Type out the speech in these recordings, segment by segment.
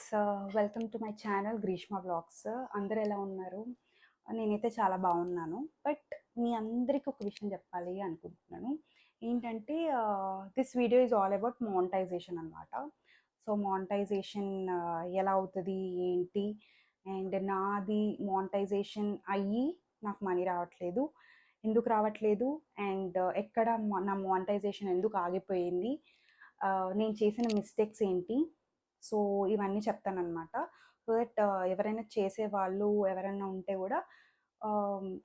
Welcome to my channel Greeshma vlogs. అందరూ ఎలా ఉన్నారు? నేనైతే చాలా బాగున్నాను. బట్ మీ అందరికీ ఒక విషయం చెప్పాలి అనుకుంటున్నాను. ఏంటంటే this video is all about monetisation అనమాట. సో మానిటైజేషన్ ఎలా అవుతుంది ఏంటి, అండ్ నాది మానిటైజేషన్ అయ్యి నాకు మనీ రావట్లేదు, ఎందుకు రావట్లేదు, అండ్ ఎక్కడ నా మానిటైజేషన్ ఎందుకు ఆగిపోయింది, నేను చేసిన మిస్టేక్స్ ఏంటి. సో ఇవన్నీ చెప్తానన్నమాట. సో దట్ ఎవరైనా చేసేవాళ్ళు ఎవరైనా ఉంటే కూడా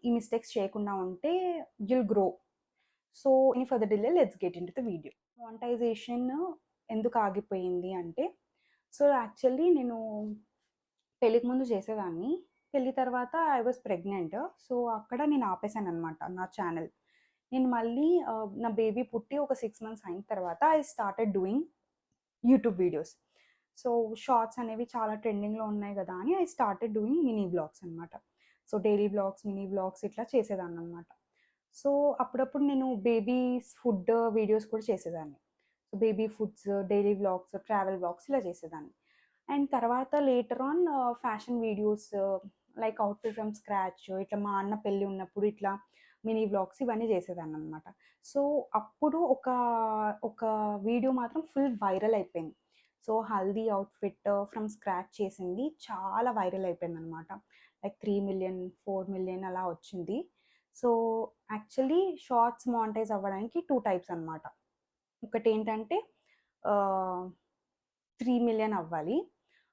ఈ మిస్టేక్స్ చేయకుండా ఉంటే you'll grow. So any further delay, let's get into the video. Monetisation ఎందుకు ఆగిపోయింది అంటే, సో యాక్చువల్లీ నేను పెళ్ళికి ముందు చేసేదాన్ని. పెళ్ళి తర్వాత ఐ వాజ్ ప్రెగ్నెంట్. సో అక్కడ నేను ఆపేసాను అనమాట నా ఛానల్. నేను మళ్ళీ నా బేబీ పుట్టి ఒక 6 months అయిన తర్వాత I started doing YouTube videos. So shorts అనేవి చాలా ట్రెండింగ్లో ఉన్నాయి కదా అని I started doing mini vlogs అనమాట. So daily vlogs, mini vlogs ఇట్లా చేసేదాన్ని అనమాట. సో అప్పుడప్పుడు నేను బేబీస్ ఫుడ్ వీడియోస్ కూడా చేసేదాన్ని. So baby foods, daily vlogs, travel vlogs ఇలా చేసేదాన్ని. అండ్ తర్వాత later on fashion videos like outfit from scratch, ఇట్లా మా అన్న పెళ్ళి ఉన్నప్పుడు ఇట్లా మినీ వ్లాగ్స్ ఇవన్నీ చేసేదాన్ని అనమాట. సో అప్పుడు ఒక ఒక వీడియో మాత్రం ఫుల్ వైరల్ అయిపోయింది. So haldi outfit from scratch చేసింది చాలా వైరల్ అయిపోయింది అనమాట. లైక్ 3 million 4 million అలా వచ్చింది. సో యాక్చువల్లీ షార్ట్స్ మానిటైజ్ అవ్వడానికి 2 టైప్స్ అనమాట. ఒకటి ఏంటంటే 3 million అవ్వాలి.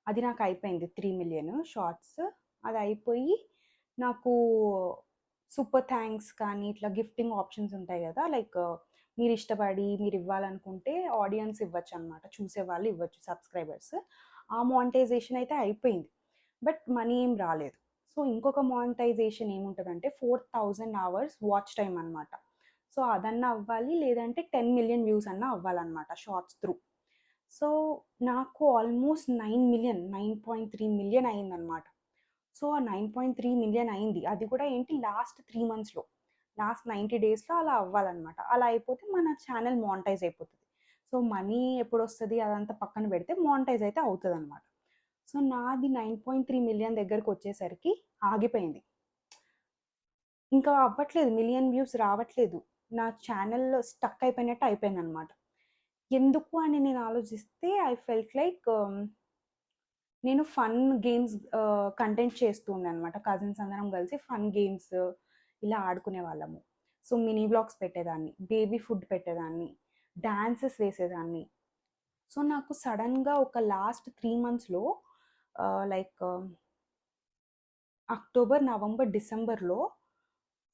అది నాకు అయిపోయింది 3 million షార్ట్స్. అది అయిపోయి నాకు సూపర్ థ్యాంక్స్ కానీ ఇట్లా గిఫ్టింగ్ ఆప్షన్స్ ఉంటాయి కదా, లైక్ మీరు ఇష్టపడి మీరు ఇవ్వాలనుకుంటే ఆడియన్స్ ఇవ్వచ్చు అనమాట, చూసేవాళ్ళు ఇవ్వచ్చు, సబ్స్క్రైబర్స్. ఆ మానిటైజేషన్ అయితే అయిపోయింది, బట్ మనీ ఏం రాలేదు. సో ఇంకొక మానిటైజేషన్ ఏముంటుందంటే 4000 hours వాచ్ టైం అనమాట. సో అదన్నా అవ్వాలి, లేదంటే 10 million వ్యూస్ అన్నా అవ్వాలన్నమాట షార్ట్స్ త్రూ. సో నాకు ఆల్మోస్ట్ 9.3 million అయిందనమాట. సో ఆ 9.3 million అయింది. అది కూడా ఏంటి, లాస్ట్ 3 monthsలో, లాస్ట్ 90 daysలో అలా అవ్వాలన్నమాట. అలా అయిపోతే మన ఛానల్ మానిటైజ్ అయిపోతుంది. సో మనీ ఎప్పుడు వస్తుంది అదంతా పక్కన పెడితే మానిటైజ్ అయితే అవుతుంది అనమాట. సో నాది 9.3 million దగ్గరకు వచ్చేసరికి ఆగిపోయింది. ఇంకా అవ్వట్లేదు, మిలియన్ వ్యూస్ రావట్లేదు. నా ఛానల్ స్టక్ అయిపోయినట్టు అయిపోయింది అనమాట. ఎందుకు అని నేను ఆలోచిస్తే ఐ ఫెల్ట్ లైక్ నేను ఫన్ గేమ్స్ కంటెంట్ చేస్తూ ఉండే అనమాట. కజిన్స్ అందరం కలిసి ఫన్ గేమ్స్ ఇలా ఆడుకునే వాళ్ళము. సో మినీ బ్లాగ్స్ పెట్టేదాన్ని, బేబీ ఫుడ్ పెట్టేదాన్ని, డాన్సెస్ వేసేదాన్ని. సో నాకు సడన్గా ఒక లాస్ట్ 3 monthsలో లైక్ అక్టోబర్, నవంబర్, డిసెంబర్లో,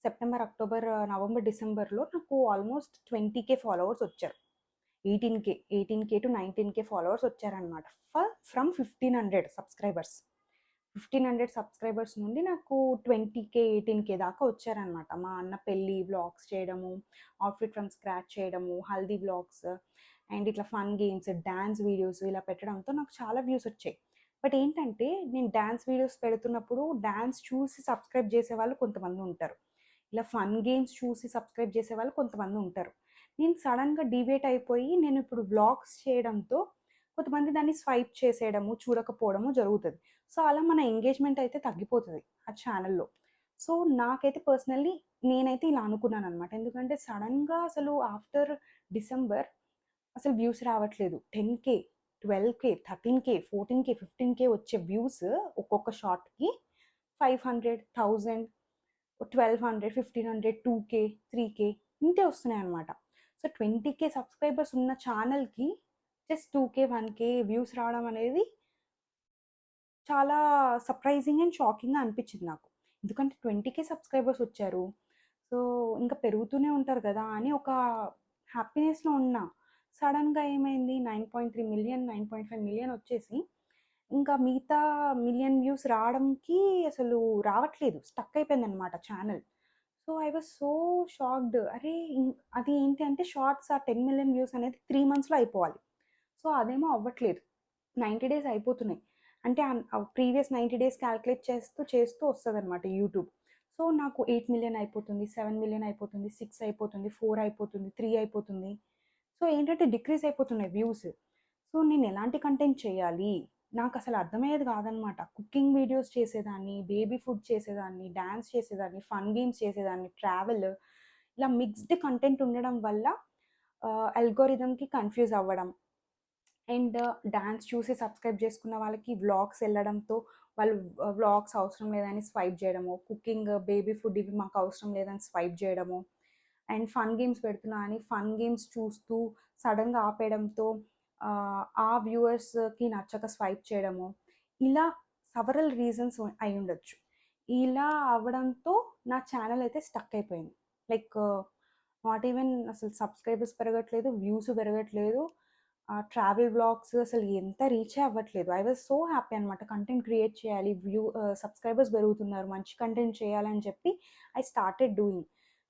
సెప్టెంబర్, అక్టోబర్, నవంబర్, డిసెంబర్లో నాకు ఆల్మోస్ట్ 20K ఫాలోవర్స్ వచ్చారు. 18K టు 19K ఫాలోవర్స్ వచ్చారనమాట. From 1500 subscribers. 1500 సబ్స్క్రైబర్స్ నుండి నాకు 20K 18K దాకా వచ్చారనమాట. మా అన్న పెళ్ళి వ్లాగ్స్ చేయడము, అవుట్ఫిట్ ఫ్రమ్ స్క్రాచ్ చేయడము, హల్దీ వ్లాగ్స్, అండ్ ఇట్లా ఫన్ గేమ్స్, డ్యాన్స్ వీడియోస్ ఇలా పెట్టడంతో నాకు చాలా వ్యూస్ వచ్చాయి. బట్ ఏంటంటే నేను డ్యాన్స్ వీడియోస్ పెడుతున్నప్పుడు డ్యాన్స్ చూసి సబ్స్క్రైబ్ చేసేవాళ్ళు కొంతమంది ఉంటారు, ఇలా ఫన్ గేమ్స్ చూసి సబ్స్క్రైబ్ చేసేవాళ్ళు కొంతమంది ఉంటారు. నేను సడన్గా డివేట్ అయిపోయి నేను ఇప్పుడు వ్లాగ్స్ చేయడంతో కొంతమంది దాన్ని స్వైప్ చేసేయడము, చూడకపోవడము జరుగుతుంది. సో అలా మన ఎంగేజ్మెంట్ అయితే తగ్గిపోతుంది ఆ ఛానల్లో. సో నాకైతే పర్సనల్లీ నేనైతే ఇలా అనుకున్నాను అనమాట. ఎందుకంటే సడన్గా అసలు ఆఫ్టర్ డిసెంబర్ అసలు వ్యూస్ రావట్లేదు. 10K, 12K, 13K, 14K, 15K వచ్చే వ్యూస్ ఒక్కొక్క షార్ట్కి 500, 1000, 1200, 1500, 2K, 3K ఇంతే వస్తున్నాయి అనమాట. సో 20K సబ్స్క్రైబర్స్ ఉన్న ఛానల్కి జస్ట్ 2K, 1K వ్యూస్ రావడం అనేది చాలా సర్ప్రైజింగ్ అండ్ షాకింగ్గా అనిపించింది నాకు. ఎందుకంటే 20K సబ్స్క్రైబర్స్ వచ్చారు, సో ఇంకా పెరుగుతూనే ఉంటారు కదా అని ఒక హ్యాపీనెస్లో ఉన్నా. సడన్గా ఏమైంది, 9.3 million, 9.5 million వచ్చేసి ఇంకా మిగతా మిలియన్ వ్యూస్ రావడంకి అసలు రావట్లేదు, స్టక్ అయిపోయింది అనమాట channel. So I was so shocked. అరే అది ఏంటి అంటే షార్ట్స్ ఆ 10 million వ్యూస్ అనేది 3 monthsలో అయిపోవాలి. సో అదేమో అవ్వట్లేదు, 90 days అయిపోతున్నాయి. అంటే ప్రీవియస్ 90 days క్యాల్కులేట్ చేస్తూ చేస్తూ వస్తుంది అనమాట యూట్యూబ్. సో నాకు 8 million అయిపోతుంది, 7 million అయిపోతుంది, 6 అయిపోతుంది, 4 అయిపోతుంది, 3 అయిపోతుంది. సో ఏంటంటే డిక్రీజ్ అయిపోతున్నాయి వ్యూస్. సో నేను ఎలాంటి కంటెంట్ చేయాలి, నాకసలు అర్థమయ్యేది కాదనమాట. కుకింగ్ వీడియోస్ చేసేదాన్ని, బేబీ ఫుడ్ చేసేదాన్ని, డాన్స్ చేసేదాన్ని, ఫన్ గేమ్స్ చేసేదాన్ని, ట్రావెల్ ఇలా మిక్స్డ్ కంటెంట్ ఉండడం వల్ల అల్గోరిథంకి కన్‌ఫ్యూజ్ అవ్వడం. అండ్ డాన్స్ చూసి సబ్స్క్రైబ్ చేసుకున్న వాళ్ళకి వ్లాగ్స్ ఎళ్ళడంతో వాళ్ళు వ్లాగ్స్ అవసరం లేదని స్వైప్ జేయడము. కుకింగ్, బేబీ ఫుడ్ ఇవి మాకు అవసరం లేదని స్వైప్ జేయడము. అండ్ ఫన్ గేమ్స్ పెడుతున్నా అని ఫన్ గేమ్స్ చూస్తూ సడెన్‌గా ఆపేయడంతో ఆ వ్యూవర్స్‌కి నచ్చక స్వైప్ చేయడము. ఇలా సెవరల్ రీజన్స్ అయ్యుండొచ్చు. ఇలా అవ్వడంతో నా ఛానెల్ అయితే స్టక్ అయిపోయింది. లైక్ నాట్ ఈవెన్ అసలు సబ్స్క్రైబర్స్ పెరగట్లేదు, వ్యూస్ పెరగట్లేదు. ట్రావెల్ వ్లాగ్స్ అసలు ఎంత రీచే అవ్వట్లేదు. ఐ వాస్ సో హ్యాపీ అనమాట. కంటెంట్ క్రియేట్ చేయాలి, సబ్స్క్రైబర్స్ పెరుగుతున్నారు, మంచి కంటెంట్ చేయాలని చెప్పి ఐ స్టార్టెడ్ డూయింగ్.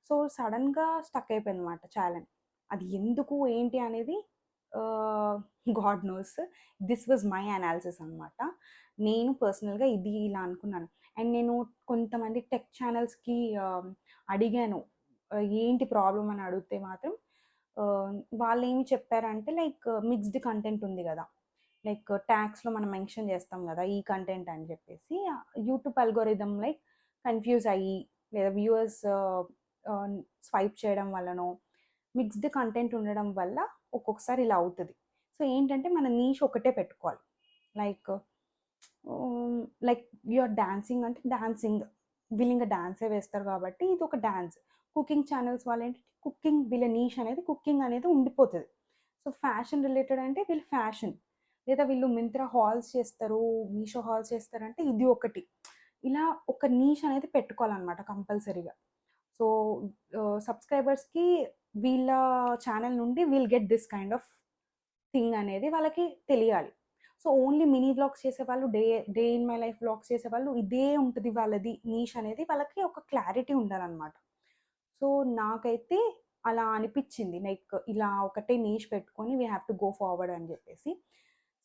సో, సడెన్‌గా స్టక్ అయిపోయిందనమాట ఛానెల్. అది ఎందుకు, ఏంటి అనేది God knows. This was my analysis అనమాట. నేను పర్సనల్‌గా ఇది ఇలా అనుకున్నాను. అండ్ నేను కొంతమంది టెక్ ఛానెల్స్‌కి అడిగాను. ఏంటి ప్రాబ్లమ్ అని అడిగితే మాత్రం వాళ్ళేమి చెప్పారంటే లైక్ మిక్స్డ్ కంటెంట్ ఉంది గదా! లైక్ ట్యాగ్స్‌లో మనం మెన్షన్ చేస్తాం గదా! ఈ కంటెంట్ అని చెప్పేసి యూట్యూబ్ అల్గోరిథం లైక్ కన్‌ఫ్యూజ్ అయ్యి లేదా వ్యూవర్స్ ఆహ్, స్వైప్ చేయడం వల్లనో, మిక్స్డ్ కంటెంట్ ఉండడం వల్ల ఒక్కొక్కసారి ఇలా అవుతది. సో, ఏంటంటే మన నీష్ ఒకటే పెట్టుకోవాలి. Like like you are dancing అంటే డాన్సింగ్. వీళ్ళింక డాన్సే వేస్తారు కాబట్టి ఇదొక డాన్స్. కుకింగ్ ఛానెల్స్ వాళ్ళేంటంటే కుకింగ్ వీళ్ళ నీష్ అనేది కుకింగ్ అనేది ఉండిపోతది. సో, ఫ్యాషన్ రిలేటెడ్ అంటే వీళ్ళు ఫ్యాషన్. లేదా వీళ్ళు మింత్రా హాల్స్ చేస్తారు, మీషో హాల్స్ చేస్తారంటే ఇది ఒకటి. ఇలా ఒక నీష్ అనేది పెట్టుకోవాలనమాట కంపల్సరీగా. సో, సబ్స్క్రైబర్స్‌కి వీళ్ళ ఛానెల్ నుండి will get this kind of thing అనేది వాళ్ళకి తెలియాలి. సో, ఓన్లీ మినీ వ్లాగ్స్ చేసేవాళ్ళు, day in my life vlogs చేసేవాళ్ళు ఇదే ఉంటది వాళ్ళది నీష్ అనేది వాళ్ళకి ఒక క్లారిటీ ఉండాలనమాట. సో, నాకైతే అలా అనిపిచ్చింది. లైక్ ఇలా ఒకటే నీష్ పెట్టుకొని we have to go forward అని జెప్పేసి.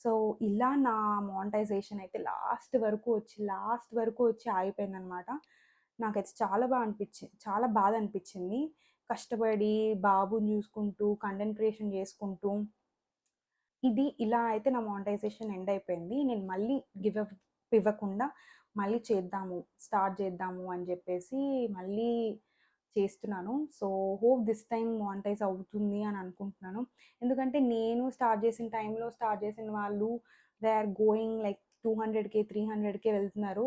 సో, ఇలా నా మానిటైజేషన్ అయితే లాస్ట్ వరకు వచ్చి ఆగిపోయిందనమాట. నాకైతే చాలా బాధ అనిపిచ్చింది. కష్టపడి బాబుని జూసుకుంటూ, కంటెంట్ క్రియేషన్ జేసుకుంటూ ఇలా అయితే నా మానిటైజేషన్ ఎండ్ అయిపోయింది. నేను మళ్ళీ గివ్ అప్ ఇవ్వకుండా మళ్ళీ స్టార్ట్ చేద్దాము అని చెప్పేసి మళ్ళీ చేస్తున్నాను. So, hope this time monetise అవుతుంది అని అనుకుంటున్నాను. ఎందుకంటే నేను స్టార్ట్ చేసిన టైంలో స్టార్ట్ చేసిన వాళ్ళు దే ఆర్ గోయింగ్ లైక్ 200,000, 300,000 వెళ్తున్నారు.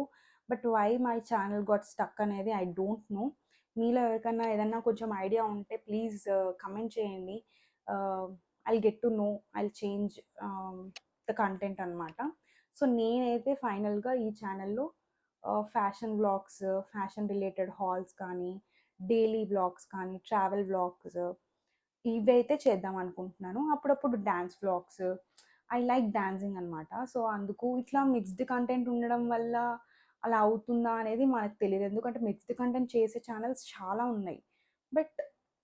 But why my channel got stuck అనేది ఐ డోంట్ నో. మీలో ఎవరికన్నా ఏదన్నా కొంచెం ఐడియా ఉంటే ప్లీజ్ కమెంట్ చేయండి. I'll get to know, I'll change the content అనమాట. సో, నేనైతే ఫైనల్‌గా ఈ ఛానల్‌లో fashion vlogs, fashion related hauls కానీ, డైలీ వ్లాగ్స్ కానీ, ట్రావెల్ వ్లాగ్స్ ఇవైతే చేద్దాం అనుకుంటున్నాను. అప్పుడప్పుడు dance vlogs. I like dancing అనమాట. సో, అందుకు ఇట్లా మిక్స్డ్ కంటెంట్ ఉండడం వల్ల అలా అవుతుందా అనేది మనకు తెలీదు. ఎందుకంటే మిక్స్డ్ కంటెంట్ చేసే ఛానెల్స్ చాలా ఉన్నాయి. బట్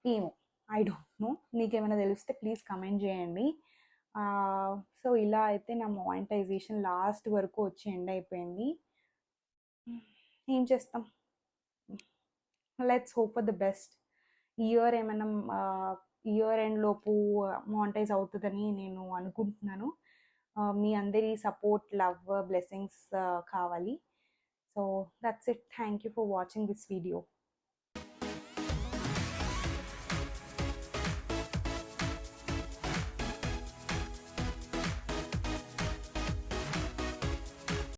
ఏమో, ఐ డోంట్ నో. మీకేమైనా తెలిస్తే ప్లీజ్ కమెంట్ చేయండి. సో, ఇలా అయితే నా మానిటైజేషన్ లాస్ట్ వరకు వచ్చి ఎండ్ అయిపోయింది. ఏం చేస్తాం? Let's hope for the best. ఈ ఇయర్ ఏమైనా ఇయర్ ఎండ్ లోపు మానిటైజ్ అవుతదని నేను అనుకుంటున్నాను. మీ అందరి సపోర్ట్, లవ్, బ్లెస్సింగ్స్ కావాలి. So, that's it. Thank you for watching this video.